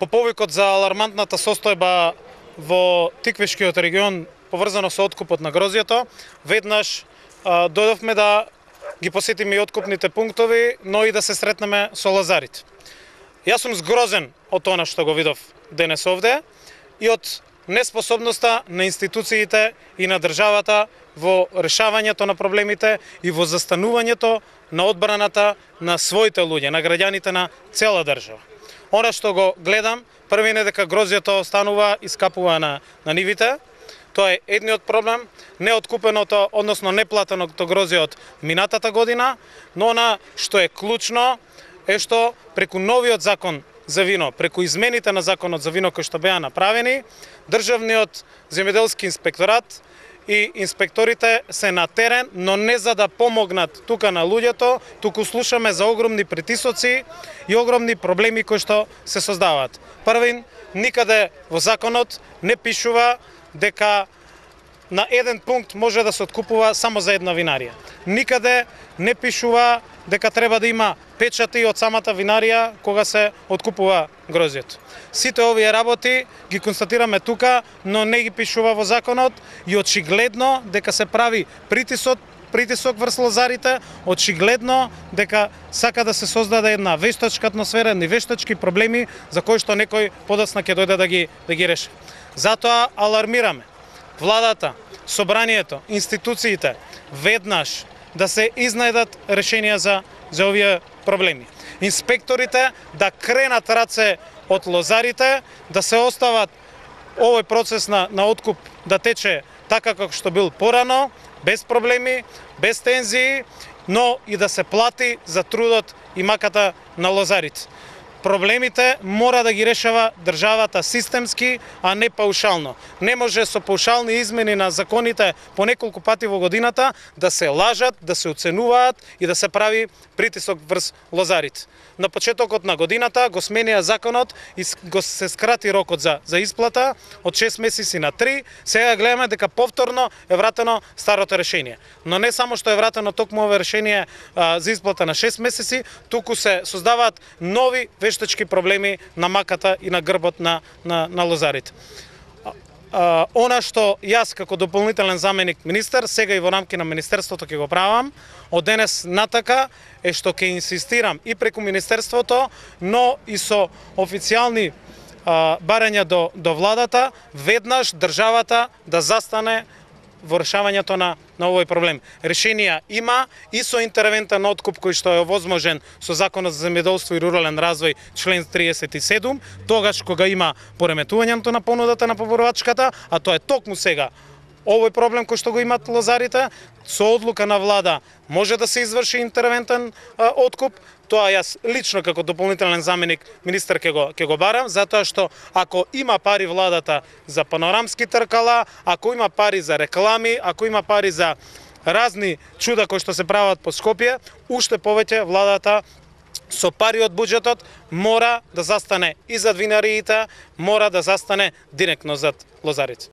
По повикот за алармантната состојба во Тиквишкиот регион поврзано со откупот на грозјето, веднаш дојдовме да ги посетиме и откупните пунктови, но и да се сретнеме со лозарите. Јас сум згрозен од тоа што го видов денес овде и од неспособноста на институциите и на државата во решавањето на проблемите и во застанувањето на одбраната на своите луѓе, на граѓаните на цела држава. Она што го гледам, први е дека грозјето останува и скапува на нивите. Тоа е едниот проблем, неоткупеното, односно неплатеното грозје од минатата година, но она што е клучно е што преку новиот закон за вино, преку измените на законот за вино кои што беа направени, Државниот земјоделски инспекторат и инспекторите се на терен, но не за да помогнат тука на луѓето, туку слушаме за огромни притисоци и огромни проблеми кои што се создаваат. Првин, никаде во законот не пишува дека на еден пункт може да се откупува само за една винарија. Никаде не пишува дека треба да има печати од самата винарија кога се откупува грозјето. Сите овие работи ги констатираме тука, но не ги пишува во законот и очигледно дека се прави притисок врз лозарите, очигледно дека сака да се создаде една вештачка атмосфера, едни вештачки проблеми за кои што некој подоцна ќе дојде да ги реши. Затоа алармираме владата, собранието, институциите веднаш да се изнајдат решенија за овие проблеми. Инспекторите да кренат раце од лозарите, да се остават овој процес на откуп да тече така како што бил порано, без проблеми, без тензии, но и да се плати за трудот и маката на лозарите. Проблемите мора да ги решава државата системски, а не паушално. Не може со паушални измени на законите по неколку пати во годината да се лажат, да се оценуваат и да се прави притисок врз лозарите. На почетокот на годината го сменија законот и го се скрати рокот за исплата од 6 месеци на 3. Сега гледаме дека повторно е вратено старото решение. Но не само што е вратено токму овое решение за исплата на 6 месеци, туку се создаваат нови вештачки проблеми на маката и на грбот на лозарите. Она што јас како дополнителен заменик министер, сега и во рамки на министерството ќе го правам, од денес натака е што ќе инсистирам и преку министерството, но и со официјални барања до владата, веднаш државата да застане во решавањето на овој проблем. Решенија има и со интервентен откуп кој што е овозможен со Законот за земјоделство и рурален развој член 37, тогаш кога има пореметувањето на понудата на поборувачката, а тоа е токму сега овој проблем кој што го имат лозарите, со одлука на влада може да се изврши интервентен откуп. Тоа јас лично како дополнителен заменик министер ќе го барам, затоа што ако има пари владата за панорамски тркала, ако има пари за реклами, ако има пари за разни чуда кои што се прават по Скопје, уште повеќе владата со пари од буџетот мора да застане и зад винариите, мора да застане директно зад лозарите.